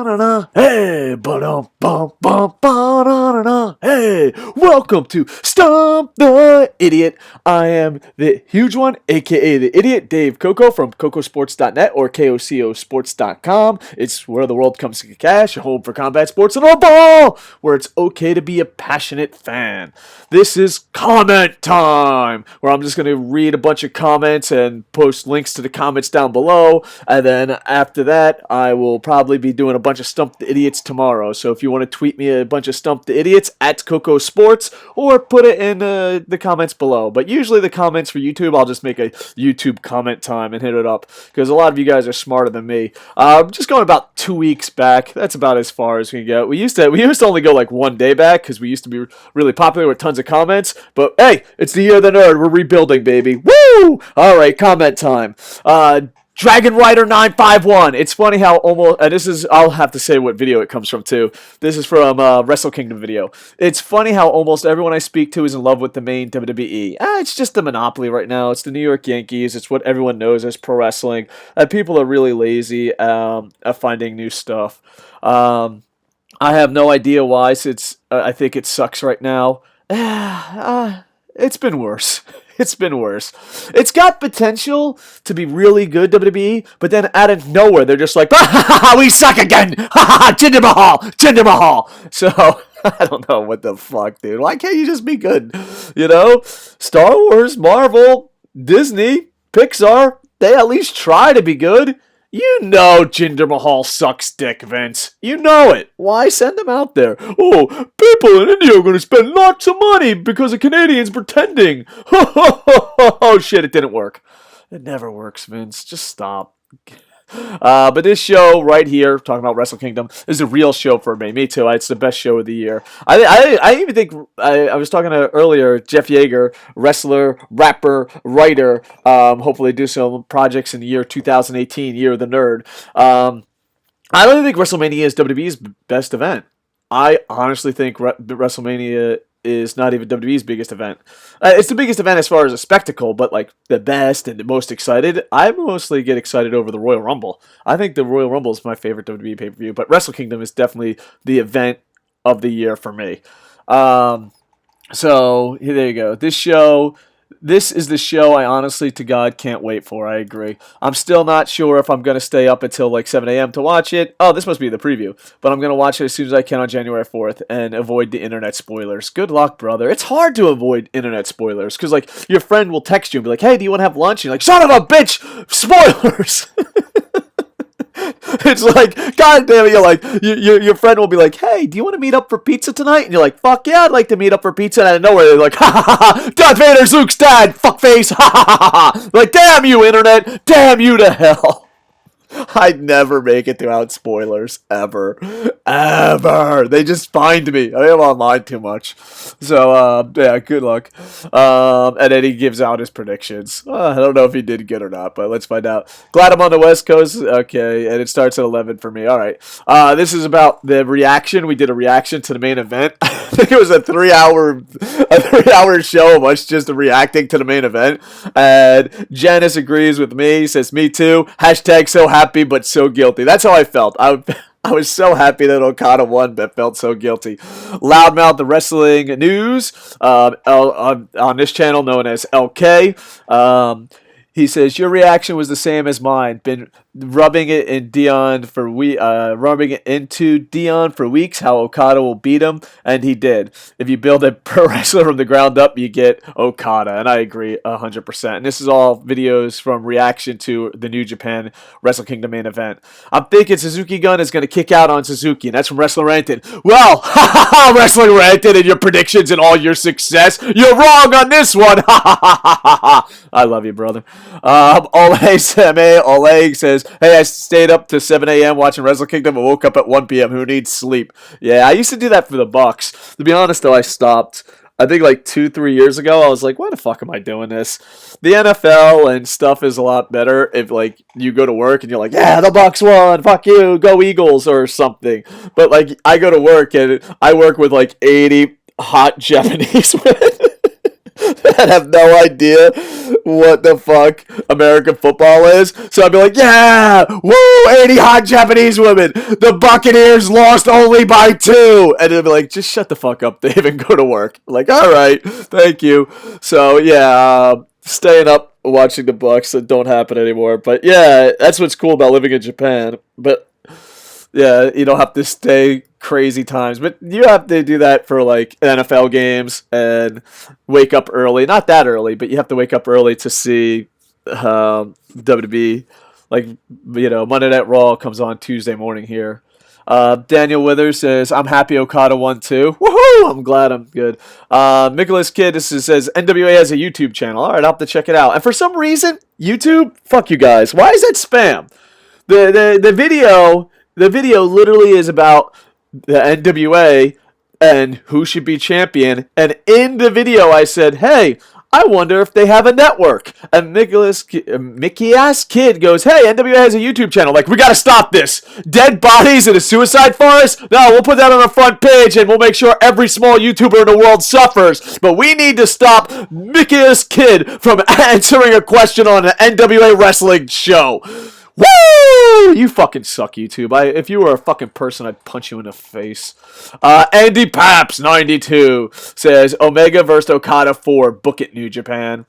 Hey, hey, welcome to Stump the Idiot. I am the huge one, aka the idiot, Dave Coco from KocoSports.net or KocoSports.com. It's where the world comes to cash, a home for combat sports and all ball, where it's okay to be a passionate fan. This is comment time, where I'm just going to read a bunch of comments and post links to the comments down below, and then after that, I will probably be doing a bunch of Stump the Idiots tomorrow. So if you want to tweet me a bunch of Stump the Idiots at KocoSports, or put it in the comments below. But usually the comments for YouTube, I'll just make a YouTube comment time and hit it up, because a lot of you guys are smarter than me. Just going about 2 weeks back. That's about as far as we can get. We used to only go like 1 day back, because we used to be really popular with tons of comments. But hey, it's the year of the nerd. We're rebuilding, baby. Woo! All right, comment time. Dragon Rider 951. It's funny how almost, I'll have to say what video it comes from too. This is from Wrestle Kingdom video. It's funny how almost everyone I speak to is in love with the main WWE. It's just a monopoly right now. It's the New York Yankees. It's what everyone knows as pro wrestling. People are really lazy at finding new stuff. I have no idea why, since I think it sucks right now. It's been worse. It's been worse. It's got potential to be really good, WWE, but then out of nowhere, they're just like, we suck again! Jinder Mahal! So, I don't know what the fuck, dude. Why can't you just be good? You know? Star Wars, Marvel, Disney, Pixar, they at least try to be good. You know Jinder Mahal sucks dick, Vince. You know it. Why send him out there? Oh, people in India are going to spend lots of money because of Canadians pretending. Oh, shit, it didn't work. It never works, Vince. Just stop. But this show right here, talking about Wrestle Kingdom, is a real show for me. Me too. It's the best show of the year. I even think, I was talking to earlier, Jeff Yeager, wrestler, rapper, writer, hopefully do some projects in the year 2018, year of the nerd. I don't think WrestleMania is WWE's best event. I honestly think WrestleMania is not even WWE's biggest event. It's the biggest event as far as a spectacle, but like the best and the most excited, I mostly get excited over the Royal Rumble. I think the Royal Rumble is my favorite WWE pay-per-view, but Wrestle Kingdom is definitely the event of the year for me. So, there you go. This is the show I honestly to God can't wait for. I agree. I'm still not sure if I'm going to stay up until like 7 a.m. to watch it. Oh, this must be the preview. But I'm going to watch it as soon as I can on January 4th and avoid the internet spoilers. Good luck, brother. It's hard to avoid internet spoilers because like your friend will text you and be like, hey, do you want to have lunch? And you're like, son of a bitch! Spoilers! It's like, god damn it, you're like, your friend will be like, hey, do you want to meet up for pizza tonight? And you're like, fuck yeah, I'd like to meet up for pizza. And out of nowhere, they're like, ha ha ha ha, Darth Vader's Luke's dad, fuckface, ha ha ha ha. Like, damn you, internet, damn you to hell. I'd never make it throughout spoilers, ever. They just find me. I am online too much. So, yeah, good luck. And then he gives out his predictions. I don't know if he did good or not, but let's find out. Glad I'm on the West Coast. Okay, and it starts at 11 for me. All right. This is about the reaction. We did a reaction to the main event. I think it was a 3-hour show of us just reacting to the main event. And Janice agrees with me. He says, me too. Hashtag so happy but so guilty. That's how I felt. I was so happy that Okada won, but felt so guilty. Loudmouth, the wrestling news on this channel known as LK. He says, your reaction was the same as mine. Been rubbing it into Dion for weeks, how Okada will beat him, and he did. If you build a pro wrestler from the ground up, you get Okada, and I agree 100%. And this is all videos from reaction to the New Japan Wrestle Kingdom main event. I'm thinking Suzuki Gun is going to kick out on Suzuki, and that's from Wrestling Ranted. Well, Wrestling Ranted and your predictions and all your success, you're wrong on this one. I love you, brother. Oleg says, hey, I stayed up to 7 a.m. watching Wrestle Kingdom and woke up at 1 p.m. Who needs sleep? Yeah, I used to do that for the Bucks. To be honest, though, I stopped. I think like 2-3 years ago, I was like, why the fuck am I doing this? The NFL and stuff is a lot better if like you go to work and you're like, yeah, the Bucks won, fuck you, go Eagles or something. But like I go to work and I work with like 80 hot Japanese men. that have no idea what the fuck American football is. So I'd be like, yeah, woo, 80 hot Japanese women. The Buccaneers lost only by 2. And it'd be like, just shut the fuck up, Dave, and go to work. Like, all right, thank you. So yeah, staying up watching the Bucks that don't happen anymore. But yeah, that's what's cool about living in Japan. But yeah, you don't have to stay crazy times, but you have to do that for like NFL games and wake up early. Not that early, but you have to wake up early to see WWE. Like, Monday Night Raw comes on Tuesday morning here. Daniel Withers says, I'm happy Okada won too. Woohoo! I'm glad I'm good. Nicholas Kidd says, NWA has a YouTube channel. All right, I'll have to check it out. And for some reason, YouTube, fuck you guys. Why is that spam? The video literally is about the NWA and who should be champion. And in the video, I said, hey, I wonder if they have a network. And Mickey Ass Kid goes, hey, NWA has a YouTube channel. Like, we got to stop this. Dead bodies in a suicide forest? No, we'll put that on the front page and we'll make sure every small YouTuber in the world suffers. But we need to stop Mickey Ass Kid from answering a question on an NWA wrestling show. Woo! You fucking suck, YouTube. If you were a fucking person, I'd punch you in the face. Andy Paps 92 says Omega versus Okada 4. Book it, New Japan.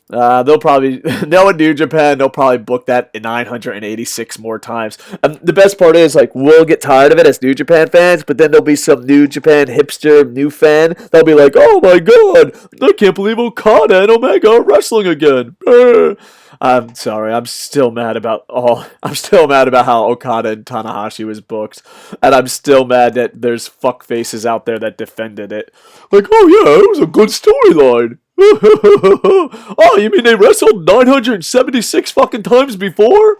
They'll probably knowing New Japan, they'll probably book that 986 more times. The best part is, like, we'll get tired of it as New Japan fans, but then there'll be some New Japan hipster new fan. They'll be like, "Oh my god, I can't believe Okada and Omega are wrestling again." I'm sorry. I'm still mad about how Okada and Tanahashi was booked, and I'm still mad that there's fuckfaces out there that defended it. Like, oh yeah, it was a good storyline. Oh, you mean they wrestled 976 fucking times before?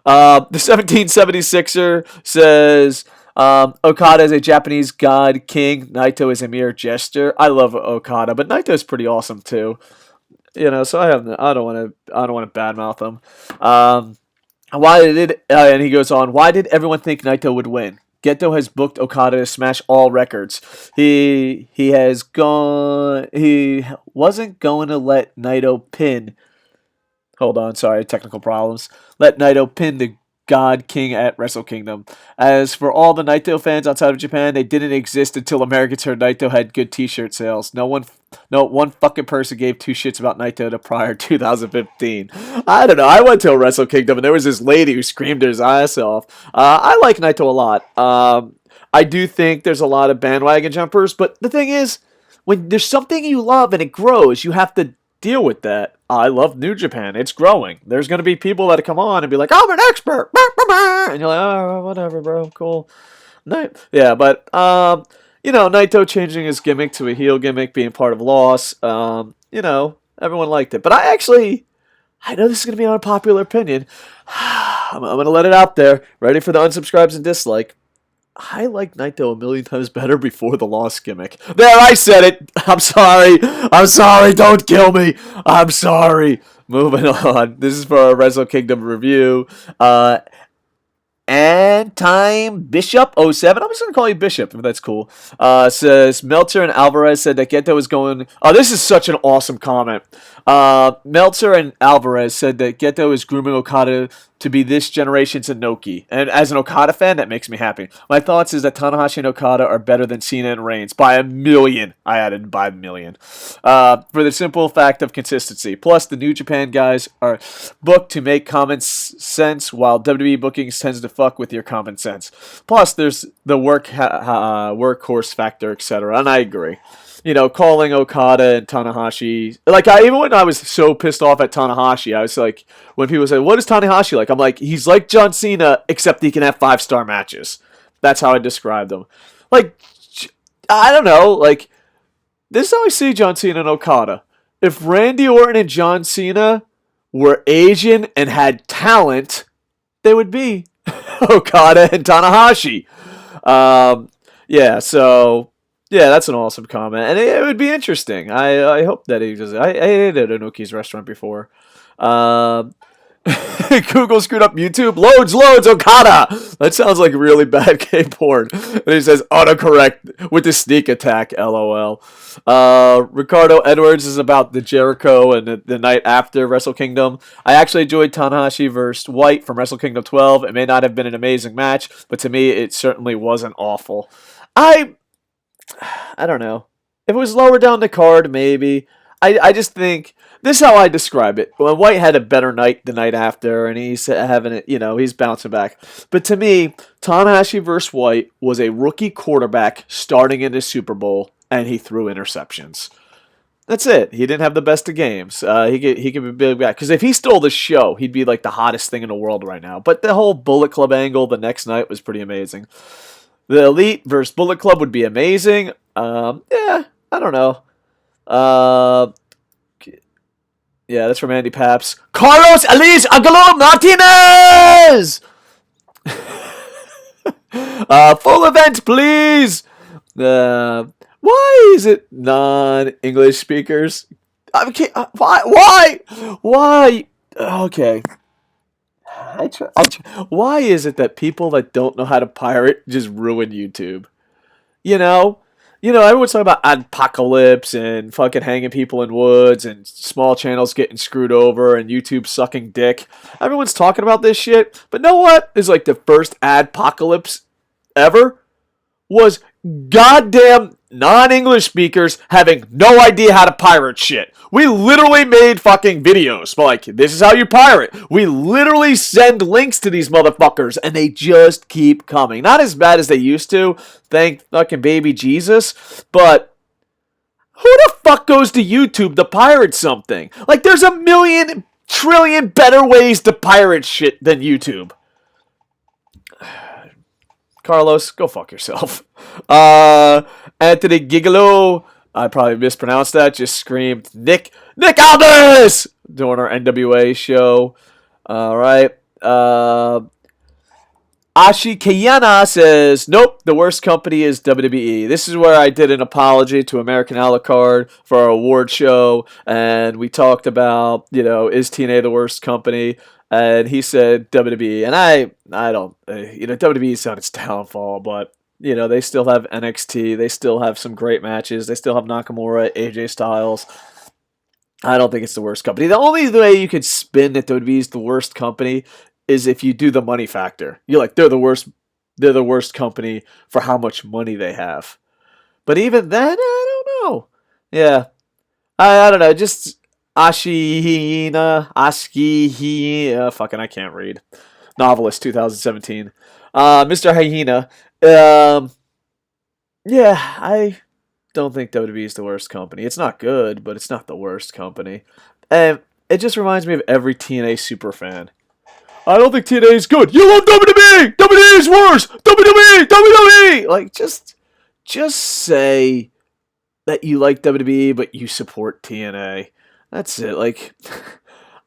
The 1776er says Okada is a Japanese god king. Naito is a mere jester. I love Okada, but Naito's pretty awesome too. So I don't want to badmouth him. And he goes on, why did everyone think Naito would win? Geto has booked Okada to smash all records. He wasn't going to let Naito pin. Hold on, sorry, technical problems. Let Naito pin the God King at Wrestle Kingdom. As for all the Naito fans outside of Japan, they didn't exist until Americans heard Naito had good t-shirt sales. No one fucking person gave 2 shits about Naito to prior 2015. I don't know. I went to a Wrestle Kingdom and there was this lady who screamed his ass off. I like Naito a lot. I do think there's a lot of bandwagon jumpers, but the thing is, when there's something you love and it grows, you have to deal with that. I love New Japan. It's growing. There's going to be people that come on and be like, I'm an expert. And you're like, oh, whatever, bro. Cool. Yeah, but, Naito changing his gimmick to a heel gimmick, being part of Loss, everyone liked it. But I know this is going to be an unpopular opinion. I'm going to let it out there. Ready for the unsubscribes and dislike. I like Naito a million times better before the Lost gimmick. There, I said it. I'm sorry. Don't kill me. I'm sorry. Moving on. This is for our Wrestle Kingdom review. And Time Bishop 07. I'm just going to call you Bishop if that's cool. Says Meltzer and Alvarez said that Geto was going. Oh, this is such an awesome comment. Meltzer and Alvarez said that Geto is grooming Okada to be this generation's Inoki. And as an Okada fan, that makes me happy. My thoughts is that Tanahashi and Okada are better than Cena and Reigns. By a million. I added by a million. For the simple fact of consistency. Plus, the New Japan guys are booked to make common sense, while WWE bookings tends to fuck with your common sense. Plus, there's the workhorse factor, etc. And I agree. Calling Okada and Tanahashi, even when I was so pissed off at Tanahashi, I was like, when people say, what is Tanahashi like? I'm like, he's like John Cena, except he can have 5-star matches. That's how I described him. I don't know, this is how I see John Cena and Okada. If Randy Orton and John Cena were Asian and had talent, they would be Okada and Tanahashi. Yeah, that's an awesome comment, and it would be interesting. I hope that he does. I ate at Inoki's restaurant before. Google screwed up YouTube. Loads, Okada. That sounds like really bad gay porn. And he says autocorrect with the sneak attack. LOL. Ricardo Edwards is about the Jericho and the night after Wrestle Kingdom. I actually enjoyed Tanahashi versus White from Wrestle Kingdom 12. It may not have been an amazing match, but to me, it certainly wasn't awful. I don't know. If it was lower down the card, maybe. I just think this is how I describe it. When White had a better night the night after, and he's having it, he's bouncing back. But to me, Tanahashi versus White was a rookie quarterback starting in the Super Bowl, and he threw interceptions. That's it. He didn't have the best of games. He could be big back because if he stole the show, he'd be like the hottest thing in the world right now. But the whole Bullet Club angle the next night was pretty amazing. The Elite versus Bullet Club would be amazing. Yeah, I don't know. Yeah, that's from Andy Paps. Carlos Elise Aguilar Martinez! Full event, please! Why is it non-English speakers? Why? Okay. Why is it that people that don't know how to pirate just ruin YouTube? Everyone's talking about apocalypse and fucking hanging people in woods and small channels getting screwed over and YouTube sucking dick. Everyone's talking about this shit, but know what is like the first adpocalypse ever? Was goddamn non-English speakers having no idea how to pirate shit. We literally made fucking videos, but like, this is how you pirate. We literally send links to these motherfuckers, and they just keep coming. Not as bad as they used to, thank fucking baby Jesus, but who the fuck goes to YouTube to pirate something? Like, there's a million trillion better ways to pirate shit than YouTube. Carlos, go fuck yourself. Anthony Gigolo, I probably mispronounced that, just screamed, Nick Aldis! During our NWA show. Alright. Ashi Kayana says, nope, the worst company is WWE. This is where I did an apology to American a la carte for our award show, and we talked about, is TNA the worst company? And he said WWE, and I don't, WWE's on its downfall, but, they still have NXT, they still have some great matches, they still have Nakamura, AJ Styles. I don't think it's the worst company. The only way you could spin that WWE is the worst company is if you do the money factor. You're like, they're the worst company for how much money they have. But even then, I don't know. Yeah. I don't know, just Ashihina, fucking I can't read. Novelist 2017. Mr. Hyena. Yeah, I don't think WWE is the worst company. It's not good, but it's not the worst company. And it just reminds me of every TNA super fan. I don't think TNA is good. You love WWE! WWE is worse! WWE! Like, just say that you like WWE, but you support TNA. That's it. Like,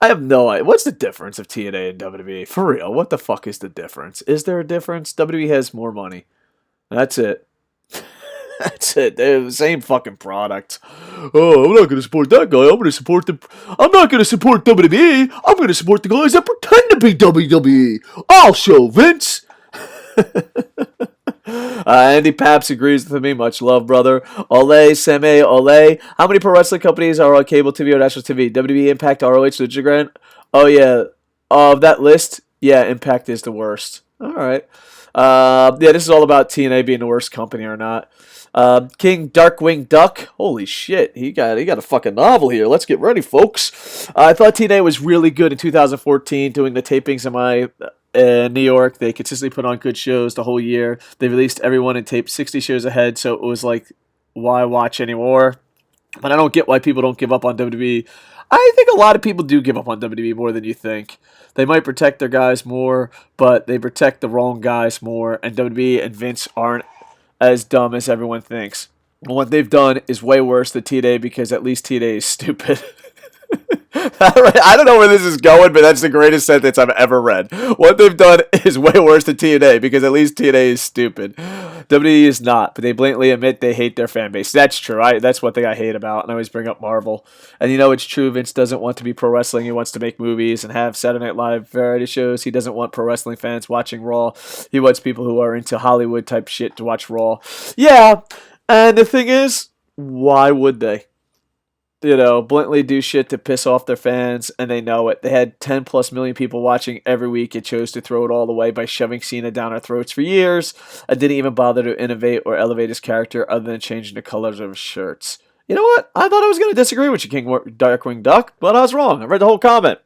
I have no idea. What's the difference of TNA and WWE? For real, what the fuck is the difference? Is there a difference? WWE has more money. That's it. That's it. They're the same fucking product. Oh, I'm not going to support that guy. I'm not going to support WWE. I'm going to support the guys that pretend to be WWE. I'll show Vince. Andy Paps agrees with me. Much love, brother. Ole, Seme, Ole. How many pro wrestling companies are on cable TV or national TV? WWE, Impact, ROH, Lucha. Oh, yeah. Of that list, yeah, Impact is the worst. All right. Yeah, this is all about TNA being the worst company or not. King Darkwing Duck. Holy shit, he got a fucking novel here. Let's get ready, folks. I thought TNA was really good in 2014 doing the tapings in New York. They consistently put on good shows the whole year. They released everyone and taped 60 shows ahead, so it was like, why watch anymore? But I don't get why people don't give up on WWE. I think a lot of people do give up on WWE more than you think. They might protect their guys more, but they protect the wrong guys more, and WWE and Vince aren't as dumb as everyone thinks. What they've done is way worse than TNA because at least TNA is stupid. I don't know where this is going, but that's the greatest sentence I've ever read. What they've done is way worse than TNA because at least TNA is stupid. WWE is not, but they blatantly admit they hate their fan base. That's true. That's one thing I hate about, and I always bring up Marvel. And it's true. Vince doesn't want to be pro wrestling. He wants to make movies and have Saturday Night Live variety shows. He doesn't want pro wrestling fans watching Raw. He wants people who are into Hollywood type shit to watch Raw. Yeah, and the thing is, why would they? Blatantly do shit to piss off their fans, and they know it. They had 10 plus million people watching every week and chose to throw it all away by shoving Cena down our throats for years and didn't even bother to innovate or elevate his character other than changing the colors of his shirts. You know what? I thought I was going to disagree with you, King Darkwing Duck, but I was wrong. I read the whole comment.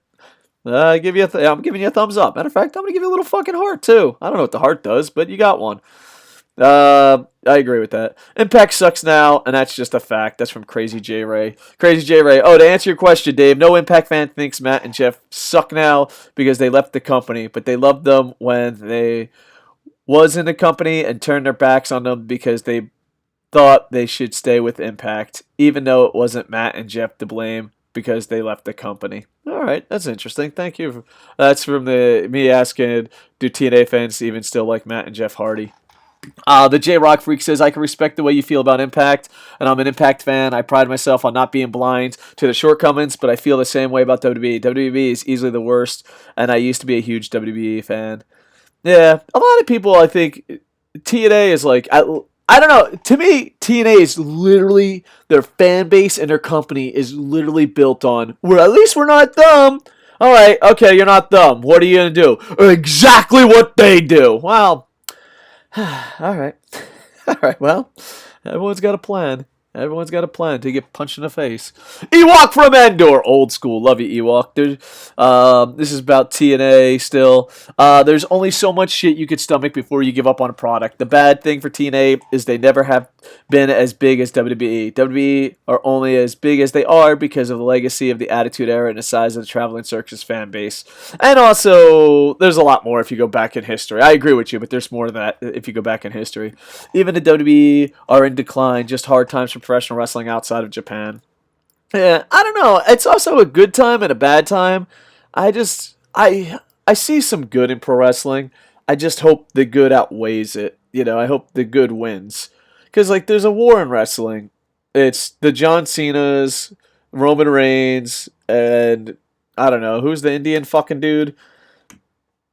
I'm giving you a thumbs up. Matter of fact, I'm going to give you a little fucking heart, too. I don't know what the heart does, but you got one. I agree with that. Impact sucks now, and that's just a fact. That's from Crazy J Ray. Crazy J Ray. Oh, to answer your question, Dave, no Impact fan thinks Matt and Jeff suck now because they left the company, but they loved them when they was in the company and turned their backs on them because they thought they should stay with Impact, even though it wasn't Matt and Jeff to blame because they left the company. All right, that's interesting. Thank you. That's from me asking, do TNA fans even still like Matt and Jeff Hardy? The J-Rock Freak says, I can respect the way you feel about Impact, and I'm an Impact fan. I pride myself on not being blind to the shortcomings, but I feel the same way about WWE. WWE is easily the worst, and I used to be a huge WWE fan. Yeah, a lot of people, I think, TNA is like, I don't know, to me, TNA is literally, their fan base and their company is literally built on, well, at least we're not dumb. All right, okay, you're not dumb. What are you going to do? Exactly what they do. Well, all right. Well, everyone's got a plan. Everyone's got a plan to get punched in the face. Ewok from Endor. Old school. Love you, Ewok. This is about TNA still. There's only so much shit you could stomach before you give up on a product. The bad thing for TNA is they never have been as big as WWE. WWE are only as big as they are because of the legacy of the Attitude Era and the size of the Traveling Circus fan base. And also, there's a lot more if you go back in history. I agree with you, but there's more than that if you go back in history. Even the WWE are in decline, just hard times for professional wrestling outside of Japan. Yeah, I don't know. It's also a good time and a bad time. I see some good in pro wrestling. I just hope the good outweighs it. I hope the good wins. Because, there's a war in wrestling. It's the John Cena's, Roman Reigns, and I don't know, who's the Indian fucking dude?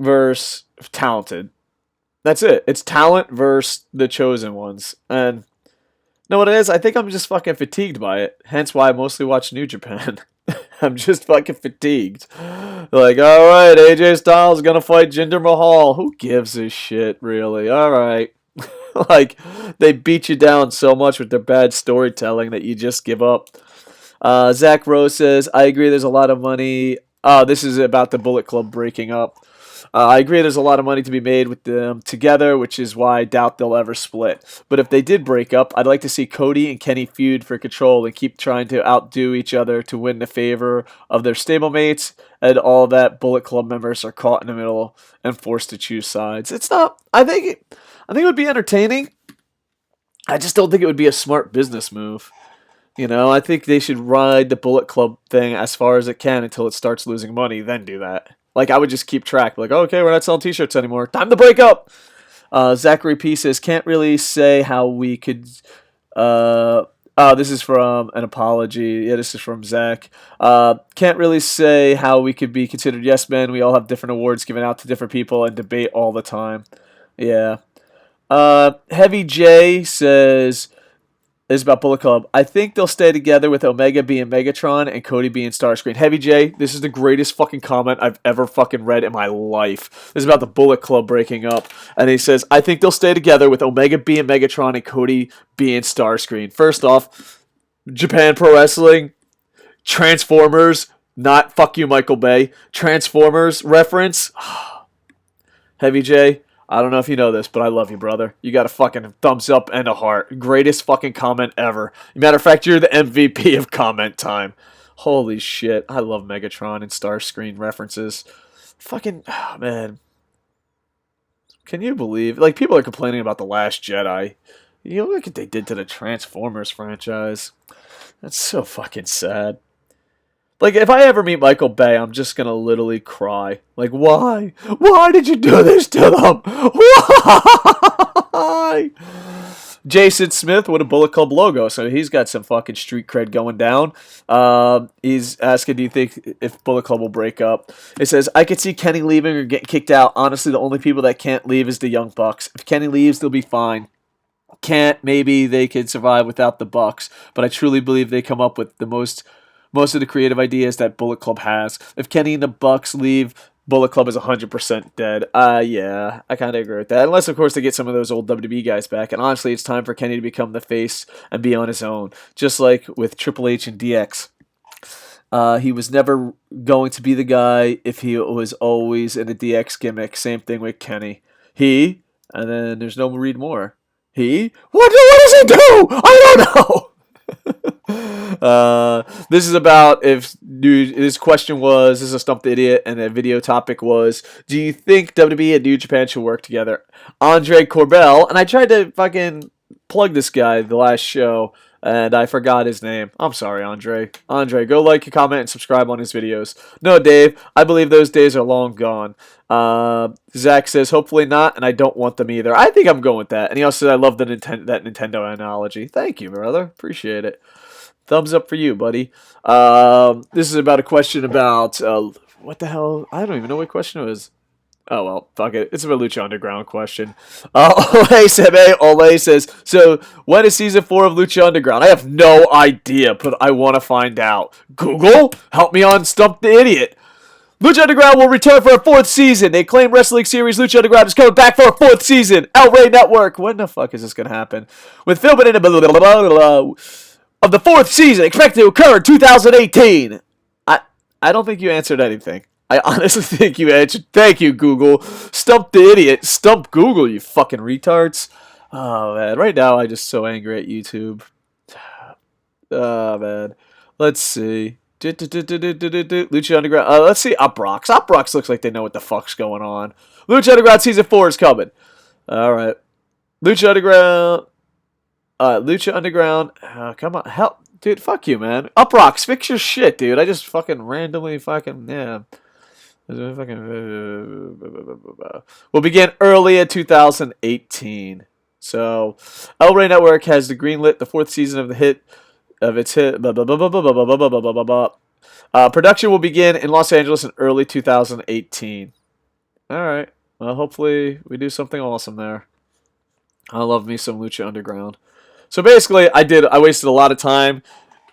Versus talented. That's it. It's talent versus the chosen ones. And know what it is? I think I'm just fucking fatigued by it. Hence why I mostly watch New Japan. I'm just fucking fatigued. Alright, AJ Styles is gonna fight Jinder Mahal. Who gives a shit, really? Alright. They beat you down so much with their bad storytelling that you just give up. Zach Rose says, I agree there's a lot of money. This is about the Bullet Club breaking up. I agree there's a lot of money to be made with them together, which is why I doubt they'll ever split. But if they did break up, I'd like to see Cody and Kenny feud for control and keep trying to outdo each other to win the favor of their stablemates, and all that Bullet Club members are caught in the middle and forced to choose sides. It's not... I think it would be entertaining. I just don't think it would be a smart business move. I think they should ride the Bullet Club thing as far as it can until it starts losing money, then do that. I would just keep track. Okay, we're not selling t-shirts anymore. Time to break up! Zachary P says, can't really say how we could... this is from an apology. Yeah, this is from Zach. Can't really say how we could be considered yes men. We all have different awards given out to different people and debate all the time. Yeah. Heavy J says... This is about Bullet Club. I think they'll stay together with Omega being Megatron and Cody being Starscream. Heavy J, this is the greatest fucking comment I've ever fucking read in my life. This is about the Bullet Club breaking up. And he says, I think they'll stay together with Omega being Megatron and Cody being Starscream. First off, Japan Pro Wrestling, Transformers, not fuck you, Michael Bay. Transformers reference. Heavy J, I don't know if you know this, but I love you, brother. You got a fucking thumbs up and a heart. Greatest fucking comment ever. Matter of fact, you're the MVP of comment time. Holy shit. I love Megatron and Starscream references. Fucking, oh, man. Can you believe? People are complaining about The Last Jedi. Look what they did to the Transformers franchise. That's so fucking sad. If I ever meet Michael Bay, I'm just gonna literally cry. Why? Why did you do this to them? Why? Jason Smith with a Bullet Club logo, so he's got some fucking street cred going down. He's asking, do you think if Bullet Club will break up? It says, I could see Kenny leaving or getting kicked out. Honestly, the only people that can't leave is the Young Bucks. If Kenny leaves, they'll be fine. Can't, maybe they could survive without the Bucks, but I truly believe they come up with the most of the creative ideas that Bullet Club has. If Kenny and the Bucks leave, Bullet Club is 100% dead. Yeah, I kind of agree with that. Unless, of course, they get some of those old WWE guys back. And honestly, it's time for Kenny to become the face and be on his own. Just like with Triple H and DX. He was never going to be the guy if he was always in a DX gimmick. Same thing with Kenny. And then there's no read more. What does he do? I don't know. This is about this question was, this is a Stump the Idiot, and the video topic was, do you think WWE and New Japan should work together? Andre Corbell, and I tried to fucking plug this guy the last show, and I forgot his name. I'm sorry, Andre. Andre, go like, comment, and subscribe on his videos. No, Dave, I believe those days are long gone. Zach says, hopefully not, and I don't want them either. I think I'm going with that. And he also said, I love that Nintendo analogy. Thank you, brother. Appreciate it. Thumbs up for you, buddy. This is about a question about, what the hell? I don't even know what question it was. Oh, well, fuck it. It's a Lucha Underground question. Ole says, so when is season 4 of Lucha Underground? I have no idea, but I want to find out. Google, help me on Stump the Idiot. Lucha Underground will return for a 4th season. The acclaimed wrestling series Lucha Underground is coming back for a 4th season. El Rey Network. When the fuck is this going to happen? With filming in of the 4th season expected to occur in 2018. I don't think you answered anything. I honestly think you answered. Thank you, Google. Stump the Idiot. Stump Google, you fucking retards. Oh, man. Right now, I'm just so angry at YouTube. Oh, man. Let's see. Lucha Underground. Let's see. Uproxx. Uproxx looks like they know what the fuck's going on. Lucha Underground Season 4 is coming. All right. Lucha Underground. Lucha Underground. Come on. Help. Dude, fuck you, man. Uproxx, fix your shit, dude. I just fucking randomly yeah. Will begin early in 2018. So, El Rey Network has the greenlit the 4th season of its hit. Production will begin in Los Angeles in early 2018. All right. Well, hopefully we do something awesome there. I love me some Lucha Underground. So basically, I wasted a lot of time.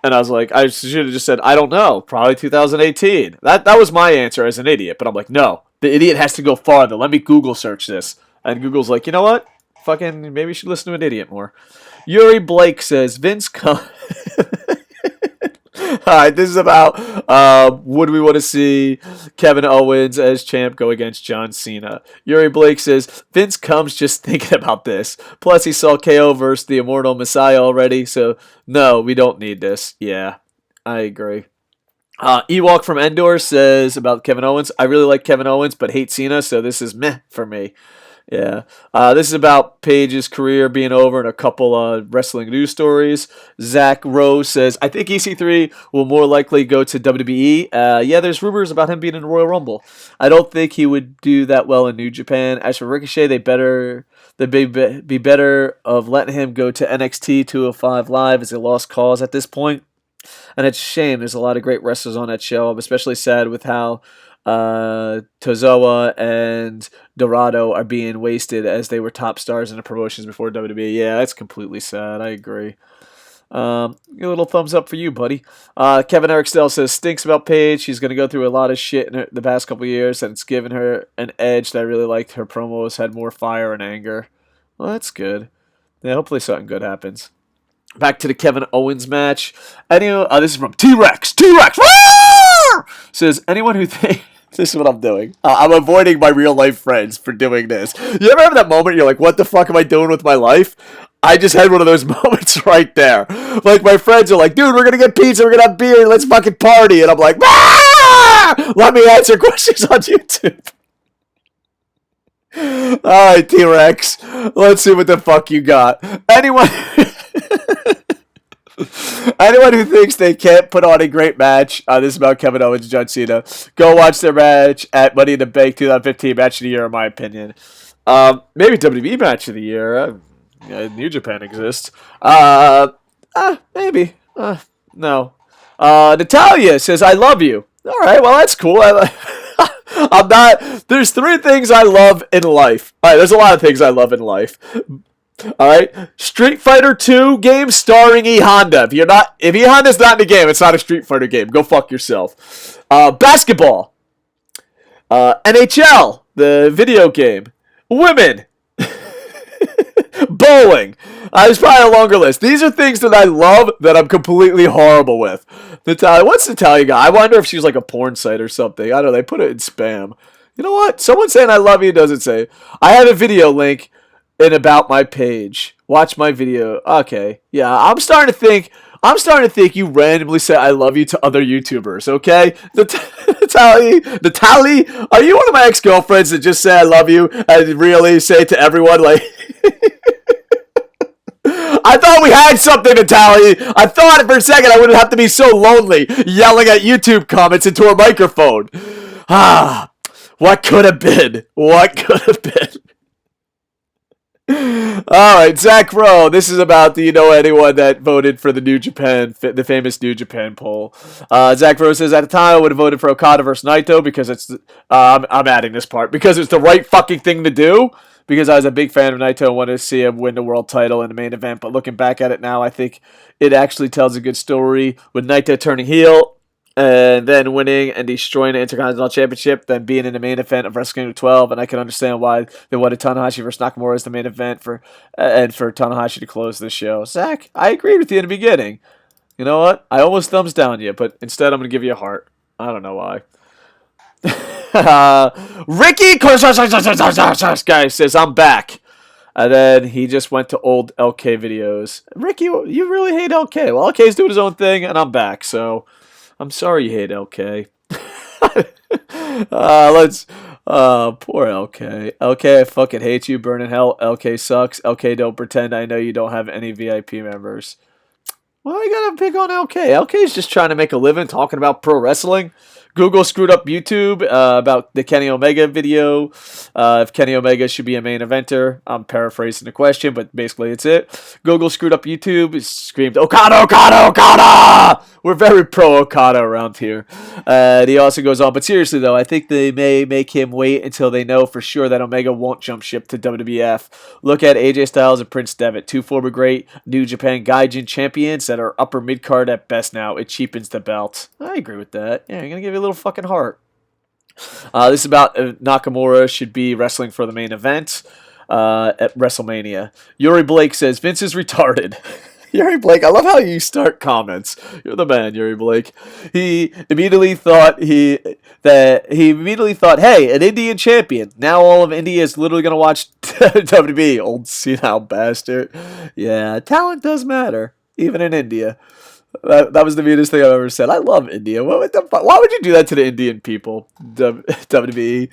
And I was like, I should have just said, I don't know, probably 2018. That was my answer as an idiot. But I'm like, no, the idiot has to go farther. Let me Google search this. And Google's like, you know what? Fucking, maybe you should listen to an idiot more. Yuri Blake says, Vince Alright, this is about would we want to see Kevin Owens as champ go against John Cena. Yuri Blake says, Vince comes just thinking about this. Plus, he saw KO versus the Immortal Messiah already, so no, we don't need this. Yeah, I agree. Ewok from Endor says about Kevin Owens, I really like Kevin Owens, but hate Cena, so this is meh for me. Yeah. This is about Paige's career being over and a couple wrestling news stories. Zach Rose says, I think EC3 will more likely go to WWE. Yeah, there's rumors about him being in the Royal Rumble. I don't think he would do that well in New Japan. As for Ricochet, they'd be better of letting him go to NXT 205 Live as a lost cause at this point. And it's a shame. There's a lot of great wrestlers on that show. I'm especially sad with how Tozawa and Dorado are being wasted as they were top stars in the promotions before WWE. Yeah, that's completely sad. I agree. A little thumbs up for you, buddy. Kevin Eric Stell says, stinks about Paige. She's going to go through a lot of shit in the past couple of years, and it's given her an edge that I really liked. Her promos had more fire and anger. Well, that's good. Yeah, hopefully something good happens. Back to the Kevin Owens match. This is from T-Rex. T-Rex! Says, anyone who thinks... This is what I'm doing. I'm avoiding my real life friends for doing this. You ever have that moment you're like, what the fuck am I doing with my life? I just had one of those moments right there. Like, my friends are like, dude, we're going to get pizza, we're going to have beer, let's fucking party. And I'm like, ah! Let me answer questions on YouTube. Alright, T-Rex. Let's see what the fuck you got. Anyone who thinks they can't put on a great match, this is about Kevin Owens and John Cena, go watch their match at Money in the Bank 2015 Match of the Year, in my opinion. Maybe WWE Match of the Year. New Japan exists. Maybe. No. Natalia says, I love you. All right, well, that's cool. I'm not. There's 3 things I love in life. All right, there's a lot of things I love in life. All right, Street Fighter 2 game starring E Honda. If E Honda's not in the game, it's not a Street Fighter game. Go fuck yourself. Basketball. NHL, the video game. Women. Bowling. There's probably a longer list. These are things that I love that I'm completely horrible with. Natalia, what's Natalia got? I wonder if she's like a porn site or something. I don't know. They put it in spam. You know what? Someone saying I love you doesn't say. I have a video link in about my page. Watch my video. Okay. Yeah, I'm starting to think you randomly say I love you to other YouTubers, okay? Natalie, are you one of my ex-girlfriends that just say I love you and really say it to everyone like I thought we had something, Natalie. I thought for a second I wouldn't have to be so lonely yelling at YouTube comments into a microphone. What could have been? What could have been? Alright, Zach Rowe. This is about, do you know anyone that voted for the New Japan, the famous New Japan poll? Zach Rowe says, at the time I would have voted for Okada versus Naito because it's, I'm adding this part, because it's the right fucking thing to do. Because I was a big fan of Naito and wanted to see him win the world title in the main event. But looking back at it now, I think it actually tells a good story with Naito turning heel and then winning and destroying the Intercontinental Championship, then being in the main event of WrestleMania 12. And I can understand why they wanted Tanahashi versus Nakamura as the main event and for Tanahashi to close the show. Zach, I agreed with you in the beginning. You know what? I almost thumbs down you, but instead I'm going to give you a heart. I don't know why. Ricky guy says I'm back, and then he just went to old LK videos. Ricky, you really hate LK. Well, LK's doing his own thing, and I'm back. So I'm sorry you hate LK. Poor LK. LK, I fucking hate you. Burn in hell. LK sucks. LK, don't pretend I know you don't have any VIP members. Well, I gotta pick on LK. LK's just trying to make a living talking about pro wrestling. Google screwed up YouTube about the Kenny Omega video. If Kenny Omega should be a main eventer. I'm paraphrasing the question, but basically it's it. Google screwed up YouTube. It screamed, Okada, Okada, Okada! We're very pro Okada around here. He also goes on, but seriously though, I think they may make him wait until they know for sure that Omega won't jump ship to WWF. Look at AJ Styles and Prince Devitt, 2 former great New Japan Gaijin champions that are upper mid-card at best now. It cheapens the belt. I agree with that. Yeah, I'm going to give you a little fucking heart. This is about Nakamura should be wrestling for the main event at WrestleMania. Yuri Blake says, Vince is retarded. Yuri Blake, I love how you start comments. You're the man, Yuri Blake. He immediately thought, hey, an Indian champion. Now all of India is literally going to watch WWE. Old senile bastard. Yeah, talent does matter, even in India. That was the meanest thing I've ever said. I love India. Why would you do that to the Indian people? WWE.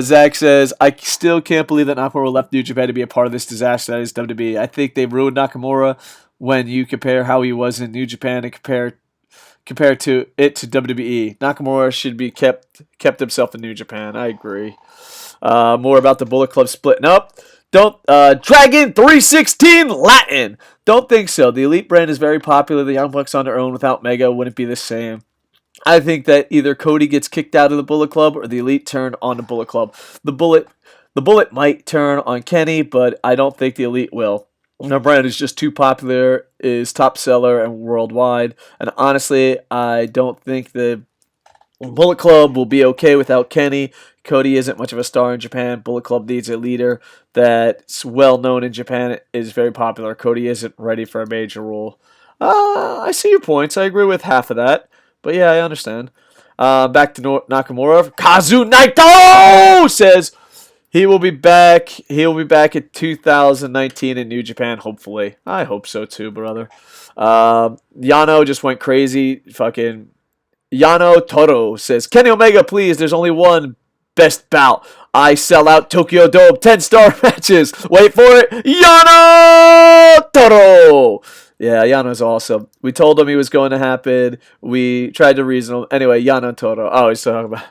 Zach says, I still can't believe that Nakamura left New Japan to be a part of this disaster that is WWE. I think they ruined Nakamura when you compare how he was in New Japan and compare to WWE. Nakamura should be kept himself in New Japan. I agree. More about the Bullet Club splitting up. Dragon 316 Latin. Don't think so. The Elite brand is very popular. The Young Bucks on their own without Mega wouldn't be the same. I think that either Cody gets kicked out of the Bullet Club or the Elite turn on the Bullet Club. The Bullet might turn on Kenny, but I don't think the Elite will. Their brand is just too popular, is top seller and worldwide. And honestly, I don't think the Bullet Club will be okay without Kenny. Cody isn't much of a star in Japan. Bullet Club needs a leader that's well known in Japan, is very popular. Cody isn't ready for a major role. I see your points. I agree with half of that. But yeah, I understand. Back to Nakamura. Kazu Naito says he will be back. He'll be back in 2019 in New Japan, hopefully. I hope so too, brother. Yano just went crazy. Fucking Yano Toro says, Kenny Omega, please. There's only one best bout. I sell out Tokyo Dome 10-star matches. Wait for it. Yano Toro. Yeah, Yano's awesome. We told him he was going to happen. We tried to reason him. Anyway, Yano Toro. Oh, he's talking about.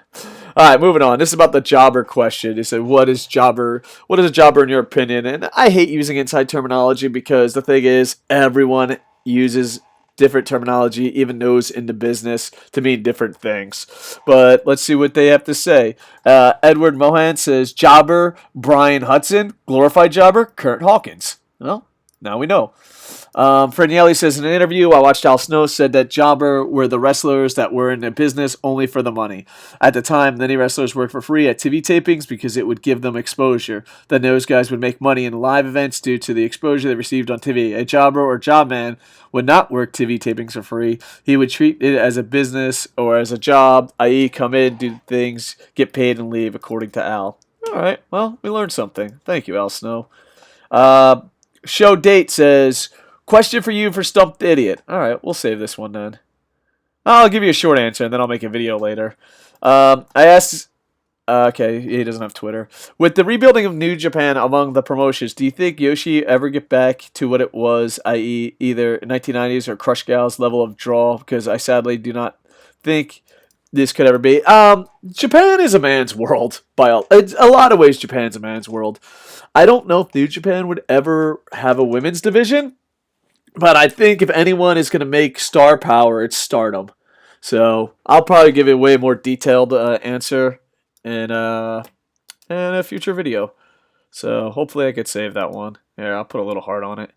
All right, moving on. This is about the jobber question. They said, what is a jobber in your opinion? And I hate using inside terminology because the thing is, everyone uses different terminology, even those in the business, to mean different things. But let's see what they have to say. Edward Mohan says, jobber, Brian Hudson, glorified jobber, Kurt Hawkins. Well, now we know. Frenielli says, in an interview, I watched Al Snow said that jobber were the wrestlers that were in the business only for the money. At the time, many wrestlers worked for free at TV tapings because it would give them exposure. Then those guys would make money in live events due to the exposure they received on TV. A jobber or job man would not work TV tapings for free. He would treat it as a business or as a job, i.e. come in, do things, get paid, and leave, according to Al. All right, well, we learned something. Thank you, Al Snow. Show date says, question for you for Stump the Idiot. All right, we'll save this one then. I'll give you a short answer, and then I'll make a video later. I asked... okay, he doesn't have Twitter. With the rebuilding of New Japan among the promotions, do you think Yoshi ever get back to what it was, i.e. either 1990s or Crush Gal's level of draw? Because I sadly do not think this could ever be. Japan is a man's world. It's a lot of ways, Japan's a man's world. I don't know if New Japan would ever have a women's division. But I think if anyone is going to make star power, it's Stardom. So I'll probably give you a way more detailed answer in a future video. So hopefully I could save that one. Here, I'll put a little heart on it.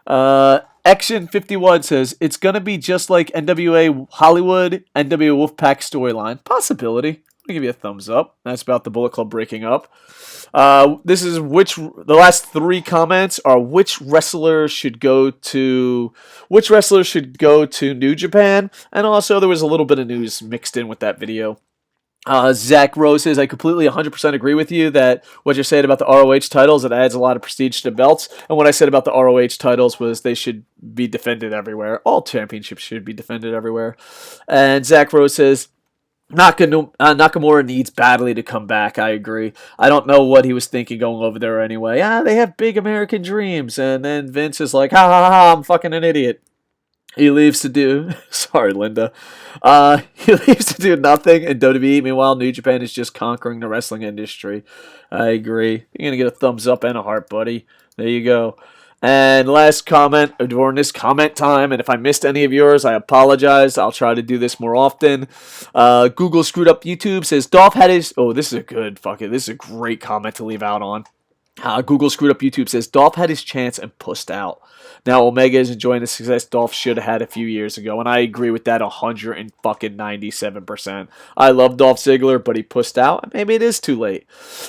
Action51 says, it's going to be just like NWA Hollywood, NWA Wolfpack storyline. Possibility. I'm going to give you a thumbs up. That's about the Bullet Club breaking up. This is the last three comments are which wrestlers should go to New Japan, and also there was a little bit of news mixed in with that video. Zach Rose says, I completely 100% agree with you that what you're saying about the ROH titles, it adds a lot of prestige to the belts. And what I said about the ROH titles was they should be defended everywhere. All championships should be defended everywhere. And Zach Rose says, Nakamura needs badly to come back. I agree. I don't know what he was thinking going over there anyway. They have big American dreams. And then Vince is like, ha ha ha, I'm fucking an idiot. He leaves to do... Sorry, Linda. He leaves to do nothing in WWE. Meanwhile, New Japan is just conquering the wrestling industry. I agree. You're going to get a thumbs up and a heart, buddy. There you go. And last comment during this comment time, and if I missed any of yours, I apologize. I'll try to do this more often. Google Screwed Up YouTube says, Dolph had his... Oh, this is a great comment to leave out on. Google Screwed Up YouTube says, Dolph had his chance and pussed out. Now Omega is enjoying the success Dolph should have had a few years ago, and I agree with that 197%. I love Dolph Ziggler, but he pussed out, and maybe it is too late.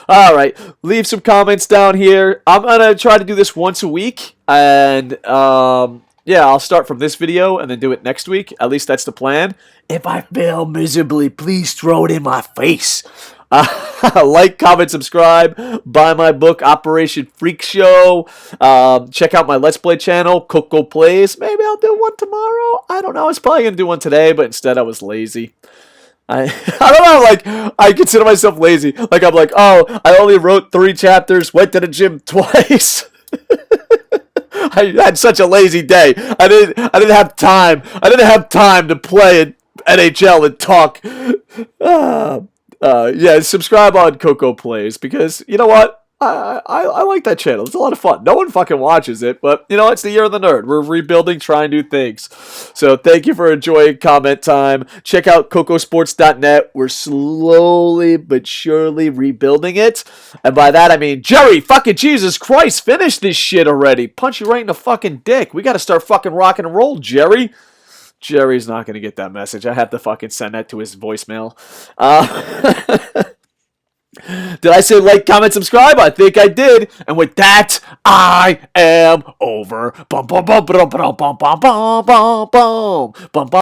All right, leave some comments down here. I'm going to try to do this once a week, and yeah, I'll start from this video and then do it next week. At least that's the plan. If I fail miserably, please throw it in my face. Like, comment, subscribe, buy my book, Operation Freak Show. Check out my Let's Play channel, Coco Plays. Maybe I'll do one tomorrow. I don't know. I was probably going to do one today, but instead I was lazy. I don't know, like, I consider myself lazy. Like, I'm like, oh, I only wrote 3 chapters, went to the gym twice. I had such a lazy day. I didn't have time. I didn't have time to play in NHL and talk. Yeah, subscribe on Coco Plays because you know what? I like that channel. It's a lot of fun. No one fucking watches it, but you know, it's the year of the nerd. We're rebuilding, trying new things. So thank you for enjoying comment time. Check out KocoSports.net. We're slowly but surely rebuilding it. And by that I mean, Jerry, fucking Jesus Christ, finish this shit already. Punch you right in the fucking dick. We gotta start fucking rocking and roll, Jerry. Jerry's not going to get that message. I have to fucking send that to his voicemail. Did I say like, comment, subscribe? I think I did. And with that, I am over. Bum, bum, bum, bum, bum, bum, bum, bum, bum, bum, bum, bum.